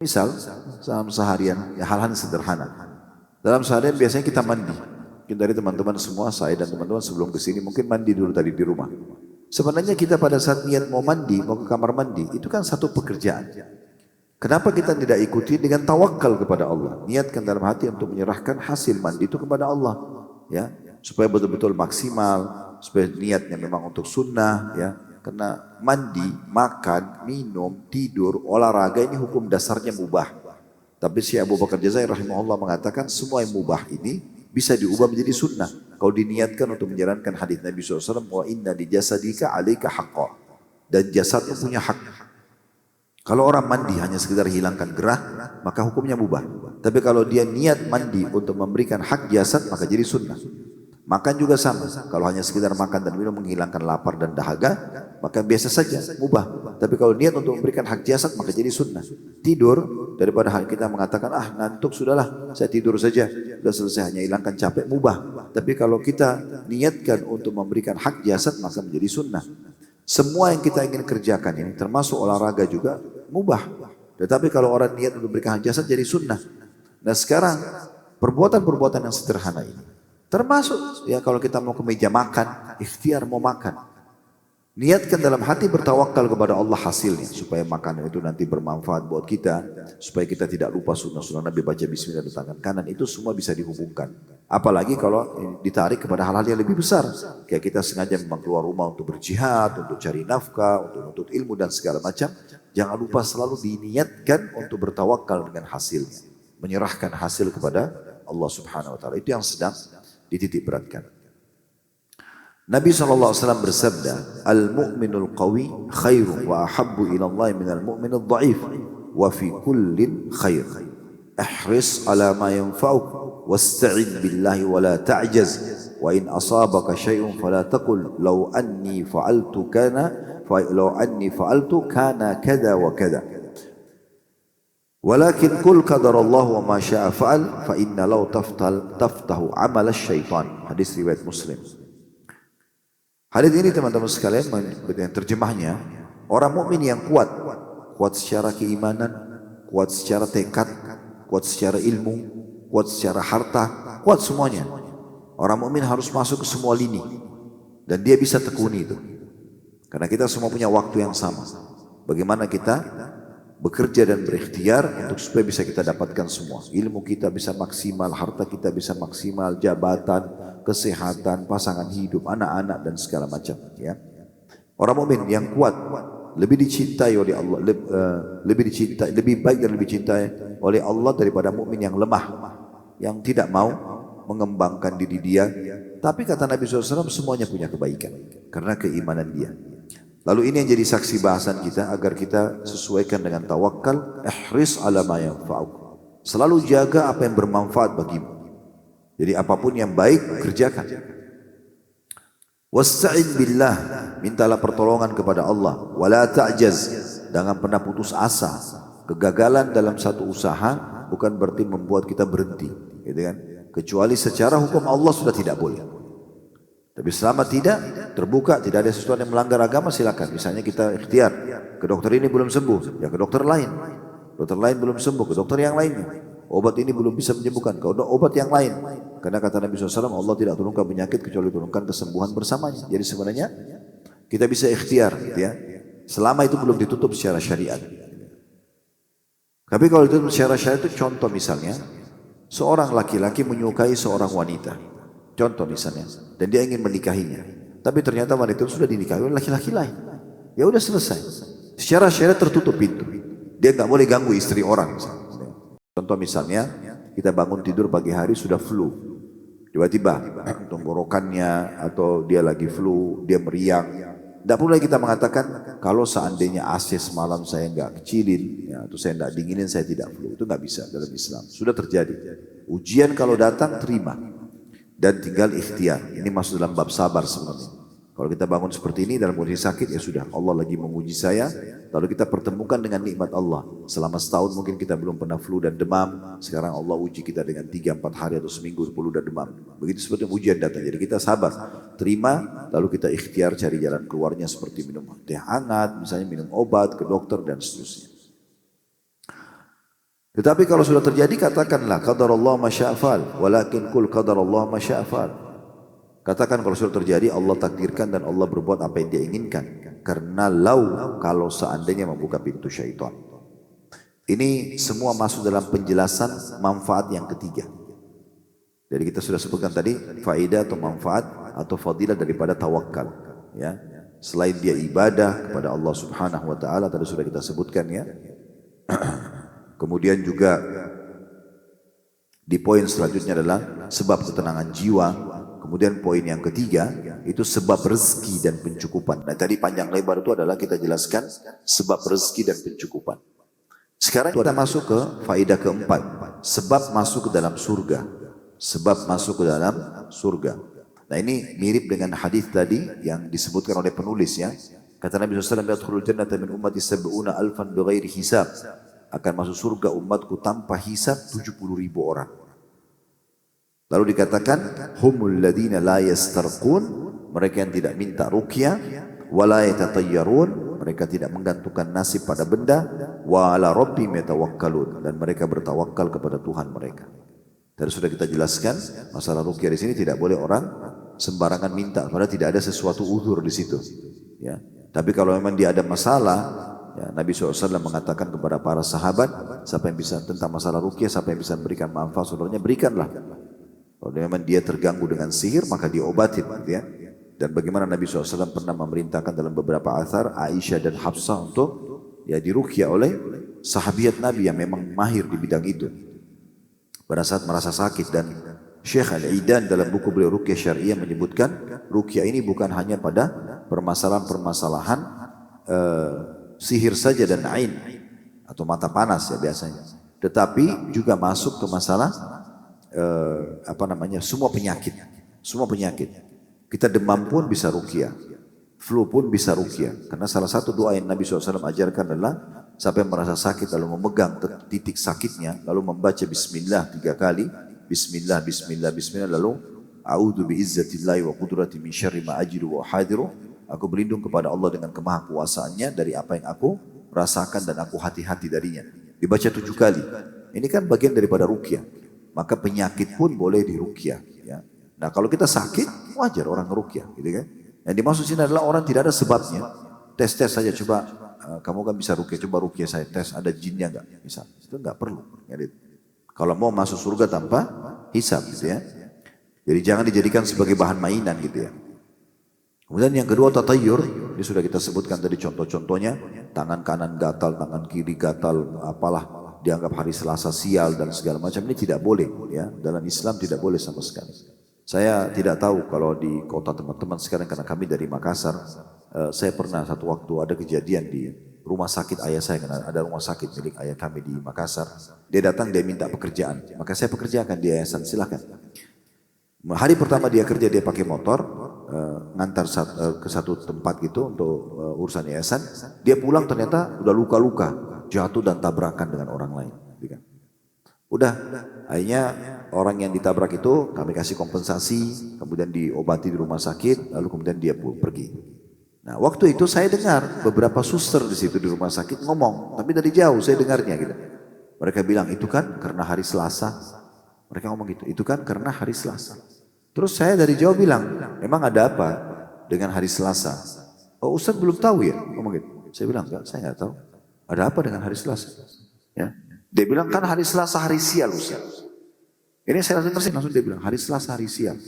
Misal, dalam seharian, ya hal-hal sederhana. Dalam seharian biasanya kita mandi. Mungkin dari teman-teman semua, saya dan teman-teman sebelum ke sini mungkin mandi dulu tadi di rumah. Sebenarnya kita pada saat niat mau mandi, mau ke kamar mandi, itu kan satu pekerjaan. Kenapa kita tidak ikuti dengan tawakal kepada Allah? Niatkan dalam hati untuk menyerahkan hasil mandi itu kepada Allah, ya, supaya betul-betul maksimal, supaya niatnya memang untuk sunnah, ya. Karena mandi, makan, minum, tidur, olahraga ini hukum dasarnya mubah. Tapi Syekh Abu Bakar Jazair rahimahullah mengatakan semua yang mubah ini bisa diubah menjadi sunnah. Kalau diniatkan untuk menjalankan hadis Nabi SAW, wa inna di jasadika alaika haqqa. Dan jasadmu punya hak. Kalau orang mandi hanya sekedar hilangkan gerah, maka hukumnya mubah. Tapi kalau dia niat mandi untuk memberikan hak jasad, maka jadi sunnah. Makan juga sama. Kalau hanya sekedar makan dan minum menghilangkan lapar dan dahaga, maka biasa saja, mubah. Tapi kalau niat untuk memberikan hak jasad, maka jadi sunnah. Tidur, daripada hal kita mengatakan, ngantuk sudahlah, saya tidur saja. Sudah selesai, hanya hilangkan capek, mubah. Tapi kalau kita niatkan untuk memberikan hak jasad, maka menjadi sunnah. Semua yang kita ingin kerjakan ini, termasuk olahraga juga, mubah. Tetapi kalau orang niat untuk memberikan hak jasad, jadi sunnah. Nah sekarang, perbuatan-perbuatan yang sederhana ini, termasuk ya kalau kita mau ke meja makan, ikhtiar mau makan. Niatkan dalam hati bertawakal kepada Allah hasilnya. Supaya makanan itu nanti bermanfaat buat kita. Supaya kita tidak lupa sunnah-sunnah Nabi baca bismillah di tangan kanan. Itu semua bisa dihubungkan. Apalagi kalau ditarik kepada hal-hal yang lebih besar. Kayak kita sengaja memang keluar rumah untuk berjihad, untuk cari nafkah, untuk menuntut ilmu dan segala macam. Jangan lupa selalu diniatkan untuk bertawakal dengan hasilnya. Menyerahkan hasil kepada Allah subhanahu wa ta'ala. Itu yang sedang dititik beratkan. Nabi SAW bersabda, Al-mu'minul qawi khairu wa ahabbu ila Allah minal mu'minul dha'if wa fi kullin khair. Ihris ala ma yanfa'uk wasta'in billahi wa la ta'jaz wa in asabaka syai'un fala taqul law anni fa'altu kana kada wa kada. Walakin qul qadarallahu wa ma syaa fa'al fa inna law taftahu amal asy-syaitan. Hadis riwayat Muslim. Hadis ini teman-teman sekalian yang terjemahnya, orang mukmin yang kuat, kuat secara keimanan, kuat secara tekad, kuat secara ilmu, kuat secara harta, kuat semuanya. Orang mukmin harus masuk ke semua lini dan dia bisa tekuni itu. Karena kita semua punya waktu yang sama. Bagaimana kita bekerja dan berikhtiar untuk supaya bisa kita dapatkan semua. Ilmu kita bisa maksimal, harta kita bisa maksimal, jabatan, kesehatan, pasangan hidup, anak-anak dan segala macam. Ya. Orang mukmin yang kuat lebih dicintai oleh Allah, lebih baik dan lebih dicintai oleh Allah daripada mukmin yang lemah, yang tidak mau mengembangkan diri dia. Tapi kata Nabi SAW semuanya punya kebaikan karena keimanan dia. Lalu ini yang jadi saksi bahasan kita agar kita sesuaikan dengan tawakal. Ihris ala ma yanfa'uk. Selalu jaga apa yang bermanfaat bagimu. Jadi apapun yang baik kerjakan. Wasta'in billah, mintalah pertolongan kepada Allah. Wala ta'jaz, jangan pernah putus asa. Kegagalan dalam satu usaha bukan berarti membuat kita berhenti, gitu kan? Kecuali secara hukum Allah sudah tidak boleh. Tapi selama tidak terbuka, tidak ada sesuatu yang melanggar agama, silakan. Misalnya kita ikhtiar, ke dokter ini belum sembuh, ya ke dokter lain. Dokter lain belum sembuh, ke dokter yang lainnya. Obat ini belum bisa menyembuhkan, ke obat yang lain. Karena kata Nabi SAW, Allah tidak turunkan penyakit kecuali turunkan kesembuhan bersamanya. Jadi sebenarnya kita bisa ikhtiar, gitu ya. Selama itu belum ditutup secara syariat. Tapi kalau ditutup secara syariat itu contoh misalnya, seorang laki-laki menyukai seorang wanita. Contoh misalnya, dan dia ingin menikahinya. Tapi ternyata wanita itu sudah dinikahi oleh laki-laki lain. Ya udah selesai. Secara syariat tertutup pintu. Dia nggak boleh ganggu istri orang. Contoh misalnya, kita bangun tidur pagi hari sudah flu. Tiba-tiba tenggorokannya atau dia lagi flu, dia meriang. Tidak perlu lagi kita mengatakan, kalau seandainya AC semalam saya nggak kecilin, ya, atau saya nggak dinginin, saya tidak flu. Itu nggak bisa dalam Islam. Sudah terjadi. Ujian kalau datang, terima. Dan tinggal ikhtiar. Ini masuk dalam bab sabar sebenarnya. Kalau kita bangun seperti ini dalam kondisi sakit, ya sudah, Allah lagi menguji saya. Lalu kita pertemukan dengan nikmat Allah. Selama setahun mungkin kita belum pernah flu dan demam. Sekarang Allah uji kita dengan 3-4 hari atau seminggu flu dan demam. Begitu seperti ujian datang. Jadi kita sabar, terima, lalu kita ikhtiar cari jalan keluarnya seperti minum teh hangat, misalnya minum obat, ke dokter dan seterusnya. Tetapi kalau sudah terjadi katakanlah qadarullah masya'afal, walakin kul qadarullah masya'afal. Katakan kalau sudah terjadi Allah takdirkan dan Allah berbuat apa yang dia inginkan. Karena kalau seandainya membuka pintu syaitan. Ini semua masuk dalam penjelasan manfaat yang ketiga. Jadi kita sudah sebutkan tadi faedah atau manfaat atau fadilah daripada tawakal. Ya, selain dia ibadah kepada Allah Subhanahu Wa Taala tadi sudah kita sebutkan ya. Kemudian juga di poin selanjutnya adalah sebab ketenangan jiwa. Kemudian poin yang ketiga itu sebab rezeki dan pencukupan. Nah tadi panjang lebar itu adalah kita jelaskan sebab rezeki dan pencukupan. Sekarang kita masuk ke faedah keempat. Sebab masuk ke dalam surga. Sebab masuk ke dalam surga. Nah ini mirip dengan hadis tadi yang disebutkan oleh penulis ya. Kata Nabi SAW, "Yadkhulul jannata min ummati sab'una alfan bighairi hisab." Akan masuk surga umatku tanpa hisab 70.000 orang. Lalu dikatakan humul ladina la yastarqun, mereka yang tidak minta ruqyah, wala yatatayyarun, mereka tidak menggantungkan nasib pada benda, wa ala rabbihim yatawakkalun, dan mereka bertawakal kepada Tuhan mereka. Tadi sudah kita jelaskan masalah ruqyah di sini tidak boleh orang sembarangan minta, padahal tidak ada sesuatu uzur di situ. Ya. Tapi kalau memang dia ada masalah, ya, Nabi SAW mengatakan kepada para sahabat, siapa yang bisa tentang masalah ruqyah, siapa yang bisa memberikan manfaat saudaranya, berikanlah. Kalau memang dia terganggu dengan sihir, maka diobatin gitu ya. Dan bagaimana Nabi SAW pernah memerintahkan dalam beberapa athar Aisyah dan Hafsah untuk ya diruqyah oleh sahabiat Nabi yang memang mahir di bidang itu. Pada saat merasa sakit, dan Syekh Al-Idan dalam buku beliau Ruqyah Syariah menyebutkan ruqyah ini bukan hanya pada permasalahan-permasalahan sihir saja dan ain atau mata panas ya biasanya. Tetapi juga masuk ke masalah semua penyakit. Semua penyakit. Kita demam pun bisa ruqyah. Flu pun bisa ruqyah. Karena salah satu doa yang Nabi SAW ajarkan adalah siapa yang merasa sakit lalu memegang titik sakitnya lalu membaca bismillah 3 kali. Bismillah, bismillah, bismillah, lalu a'udzu bi'izzatillahi wa qudrati min syarri ma ajidu wa hadiru. Aku berlindung kepada Allah dengan kemahakuasaannya dari apa yang aku rasakan dan aku hati-hati darinya. Dibaca 7 kali. Ini kan bagian daripada ruqyah. Maka penyakit pun boleh diruqyah. Ya. Nah kalau kita sakit, wajar orang ngeruqyah, gitu kan? Yang dimaksud sini adalah orang tidak ada sebabnya. Tes-tes saja, coba kamu kan bisa ruqyah, coba ruqyah saya tes, ada jinnya enggak? Bisa, itu enggak perlu. Kalau mau masuk surga tanpa hisab, gitu ya. Jadi jangan dijadikan sebagai bahan mainan, gitu ya. Kemudian yang kedua tatayyur, ini sudah kita sebutkan tadi contoh-contohnya, tangan kanan gatal, tangan kiri gatal, apalah. Dianggap hari Selasa sial dan segala macam, ini tidak boleh ya, dalam Islam tidak boleh sama sekali. Saya tidak tahu kalau di kota teman-teman sekarang, karena kami dari Makassar, saya pernah satu waktu ada kejadian di rumah sakit ayah saya, karena ada rumah sakit milik ayah kami di Makassar. Dia datang, dia minta pekerjaan, maka saya pekerjakan di yayasan, silahkan. Hari pertama dia kerja, dia pakai motor, ngantar ke satu tempat gitu untuk urusan yayasan. Dia pulang ternyata udah luka-luka, jatuh dan tabrakan dengan orang lain. Udah, akhirnya orang yang ditabrak itu kami kasih kompensasi, kemudian diobati di rumah sakit, lalu kemudian dia pergi. Nah waktu itu saya dengar beberapa suster di situ di rumah sakit ngomong, tapi dari jauh saya dengarnya gitu. Mereka bilang itu kan karena hari Selasa. Mereka ngomong gitu, itu kan karena hari Selasa. Terus saya dari jauh bilang, emang ada apa dengan hari Selasa? Oh Ustaz belum tahu ya? Ngomong gitu. Saya bilang enggak, saya nggak tahu. Ada apa dengan hari Selasa? Ya. Dia bilang kan hari Selasa hari sial Ustaz. Ini saya langsung dia bilang hari Selasa hari sial.